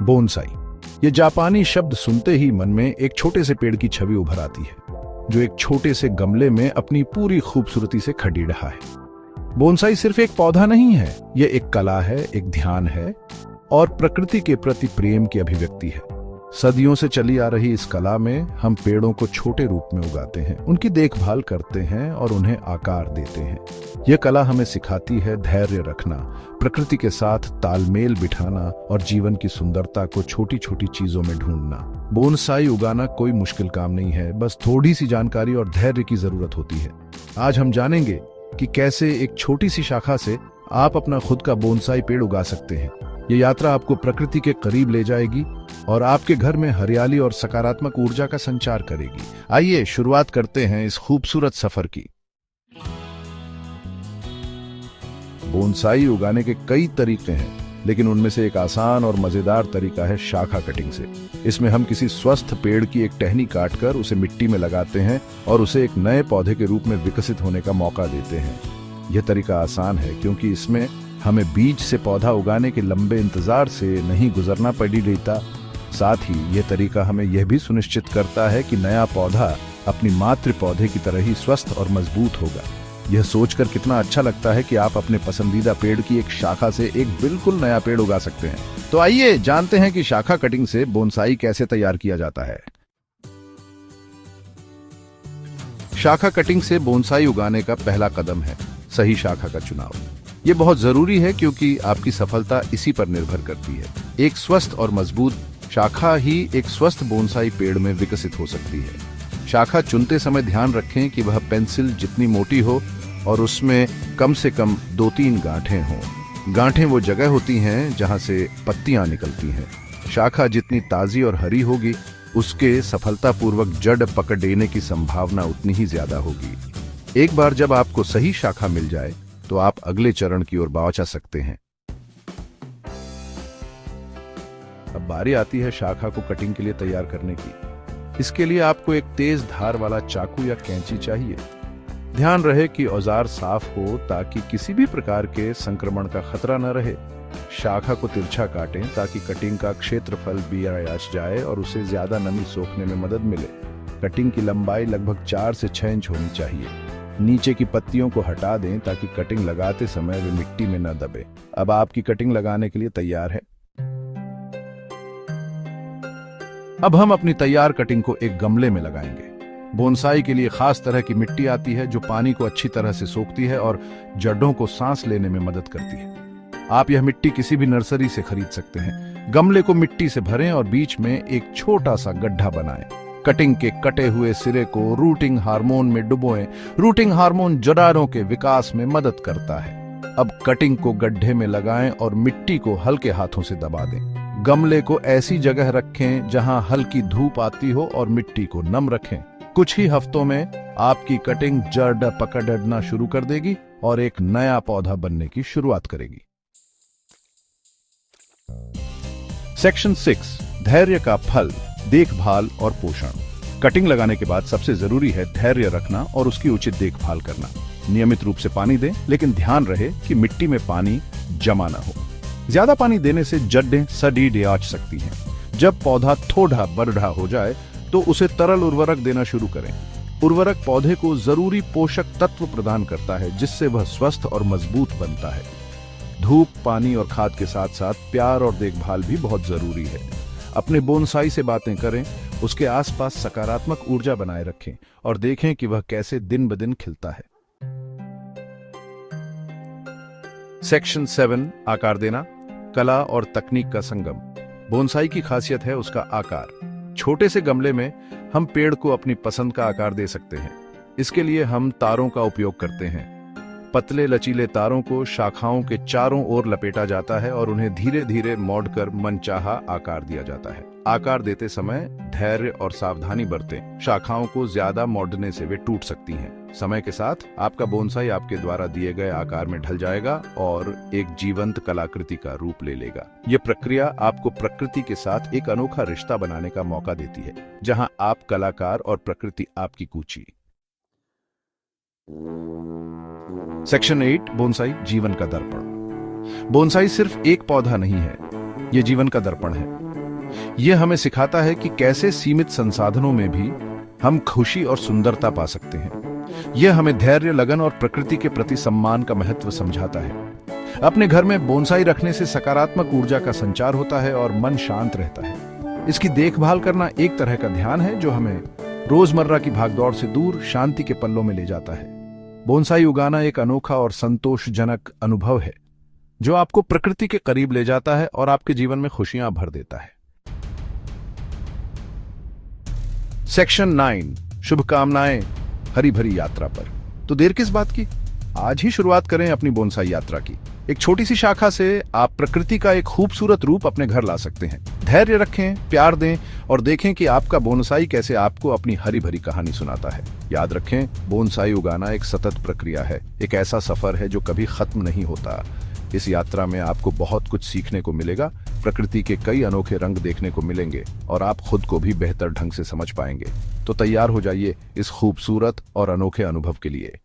Bonsai, ये जापानी शब्द सुनते ही मन में एक छोटे से पेड़ की छवि उभर आती है जो एक छोटे से गमले में अपनी पूरी खूबसूरती से खड़ी रहा है। बोनसाई सिर्फ एक पौधा नहीं है, यह एक कला है, एक ध्यान है और प्रकृति के प्रति प्रेम की अभिव्यक्ति है। सदियों से चली आ रही इस कला में हम पेड़ों को छोटे रूप में उगाते हैं, उनकी देखभाल करते हैं और उन्हें आकार देते हैं। यह कला हमें सिखाती है धैर्य रखना, प्रकृति के साथ तालमेल बिठाना और जीवन की सुंदरता को छोटी छोटी चीजों में ढूंढना। बोनसाई उगाना कोई मुश्किल काम नहीं है, बस थोड़ी सी जानकारी और धैर्य की जरूरत होती है। आज हम जानेंगे कि कैसे एक छोटी सी शाखा से आप अपना खुद का बोनसाई पेड़ उगा सकते हैं। ये यात्रा आपको प्रकृति के करीब ले जाएगी और आपके घर में हरियाली और सकारात्मक ऊर्जा का संचार करेगी। आइए शुरुआत करते हैं इस खूबसूरत सफर की। बोनसाई उगाने के कई तरीके हैं, लेकिन उनमें से एक आसान और मजेदार तरीका है शाखा कटिंग से। इसमें हम किसी स्वस्थ पेड़ की एक टहनी काटकर उसे मिट्टी में लगाते हैं और उसे एक नए पौधे के रूप में विकसित होने का मौका देते हैं। यह तरीका आसान है क्योंकि इसमें हमें बीज से पौधा उगाने के लंबे इंतजार से नहीं गुजरना पड़ी रहता। साथ ही यह तरीका हमें यह भी सुनिश्चित करता है कि नया पौधा अपनी मातृ पौधे की तरह ही स्वस्थ और मजबूत होगा। यह सोचकर कितना अच्छा लगता है कि आप अपने पसंदीदा पेड़ की एक शाखा से एक बिल्कुल नया पेड़ उगा सकते हैं। तो आइए जानते हैं कि शाखा कटिंग से बोनसाई कैसे तैयार किया जाता है। शाखा कटिंग से बोनसाई उगाने का पहला कदम है सही शाखा का चुनाव। ये बहुत जरूरी है क्योंकि आपकी सफलता इसी पर निर्भर करती है। एक स्वस्थ और मजबूत शाखा ही एक स्वस्थ बोनसाई पेड़ में विकसित हो सकती है। शाखा चुनते समय ध्यान रखें कि वह पेंसिल जितनी मोटी हो और उसमें कम से कम 2-3 गांठें हों। गांठें वो जगह होती हैं जहां से पत्तियां निकलती हैं। शाखा जितनी ताजी और हरी होगी, उसके सफलतापूर्वक जड़ पकड़ देने की संभावना उतनी ही ज्यादा होगी। एक बार जब आपको सही शाखा मिल जाए तो आप अगले चरण की ओर बढ़ सकते हैं। अब बारी आती है शाखा को कटिंग के लिए तैयार करने की। इसके लिए आपको एक तेज धार वाला चाकू या कैंची चाहिए। ध्यान रहे कि औजार साफ हो ताकि किसी भी प्रकार के संक्रमण का खतरा न रहे। शाखा को तिरछा काटें ताकि कटिंग का क्षेत्रफल भी आयाच जाए और उसे ज्यादा नमी सोखने में मदद मिले। कटिंग की लंबाई लगभग 4 से 6 इंच होनी चाहिए। नीचे की पत्तियों को हटा दें ताकि कटिंग लगाते समय वे मिट्टी में न दबे। अब आपकी कटिंग लगाने के लिए तैयार है। अब हम अपनी तैयार कटिंग को एक गमले में लगाएंगे। बोनसाई के लिए खास तरह की मिट्टी आती है जो पानी को अच्छी तरह से सोखती है और जड़ों को सांस लेने में मदद करती है। आप यह मिट्टी किसी भी नर्सरी से खरीद सकते हैं। गमले को मिट्टी से भरें और बीच में एक छोटा सा गड्ढा बनाएं। कटिंग के कटे हुए सिरे को रूटिंग हार्मोन में डुबोएं। रूटिंग हार्मोन जड़ों के विकास में मदद करता है। अब कटिंग को गड्ढे में लगाएं और मिट्टी को हल्के हाथों से दबा दें। गमले को ऐसी जगह रखें जहां हल्की धूप आती हो और मिट्टी को नम रखें। कुछ ही हफ्तों में आपकी कटिंग जड़ पकड़ना शुरू कर देगी और एक नया पौधा बनने की शुरुआत करेगी। सेक्शन 6, धैर्य का फल, देखभाल और पोषण। कटिंग लगाने के बाद सबसे जरूरी है धैर्य रखना और उसकी उचित देखभाल करना। नियमित रूप से पानी दें, लेकिन ध्यान रहे कि मिट्टी में पानी जमा न हो। ज्यादा पानी देने से जड़ें सड़ी आच सकती हैं। जब पौधा थोड़ा बड़ा हो जाए तो उसे तरल उर्वरक देना शुरू करें। उर्वरक पौधे को जरूरी पोषक तत्व प्रदान करता है जिससे वह स्वस्थ और मजबूत बनता है। धूप, पानी और खाद के साथ साथ प्यार और देखभाल भी बहुत जरूरी है। अपने बोनसाई से बातें करें, उसके आसपास सकारात्मक ऊर्जा बनाए रखें और देखें कि वह कैसे दिन ब दिन खिलता है। सेक्शन 7, आकार देना, कला और तकनीक का संगम। बोनसाई की खासियत है उसका आकार। छोटे से गमले में हम पेड़ को अपनी पसंद का आकार दे सकते हैं। इसके लिए हम तारों का उपयोग करते हैं। पतले लचीले तारों को शाखाओं के चारों ओर लपेटा जाता है और उन्हें धीरे धीरे मोड़कर मनचाहा आकार दिया जाता है। आकार देते समय धैर्य और सावधानी बरतें। शाखाओं को ज्यादा मोड़ने से वे टूट सकती हैं। समय के साथ आपका बोनसाई आपके द्वारा दिए गए आकार में ढल जाएगा और एक जीवंत कलाकृति का रूप ले लेगा। यह प्रक्रिया आपको प्रकृति के साथ एक अनोखा रिश्ता बनाने का मौका देती है, जहां आप कलाकार और प्रकृति आपकी कूची। सेक्शन 8, बोनसाई जीवन का दर्पण। बोनसाई सिर्फ एक पौधा नहीं है, यह जीवन का दर्पण है। यह हमें सिखाता है कि कैसे सीमित संसाधनों में भी हम खुशी और सुंदरता पा सकते हैं। यह हमें धैर्य, लगन और प्रकृति के प्रति सम्मान का महत्व समझाता है। अपने घर में बोनसाई रखने से सकारात्मक ऊर्जा का संचार होता है और मन शांत रहता है। इसकी देखभाल करना एक तरह का ध्यान है जो हमें रोजमर्रा की भागदौड़ से दूर शांति के पल्लों में ले जाता है। बोनसाई उगाना एक अनोखा और संतोषजनक अनुभव है जो आपको प्रकृति के करीब ले जाता है और आपके जीवन में खुशियां भर देता है। सेक्शन 9, शुभकामनाएं हरी भरी यात्रा पर। तो देर किस बात की, आज ही शुरुआत करें अपनी बोनसाई यात्रा की। एक छोटी सी शाखा से आप प्रकृति का एक खूबसूरत रूप अपने घर ला सकते हैं। धैर्य रखें, प्यार दें और देखें कि आपका बोनसाई कैसे आपको अपनी हरी भरी कहानी सुनाता है। याद रखें, बोनसाई उगाना एक सतत प्रक्रिया है, एक ऐसा सफर है जो कभी खत्म नहीं होता। इस यात्रा में आपको बहुत कुछ सीखने को मिलेगा, प्रकृति के कई अनोखे रंग देखने को मिलेंगे और आप खुद को भी बेहतर ढंग से समझ पाएंगे। तो तैयार हो जाइए इस खूबसूरत और अनोखे अनुभव के लिए।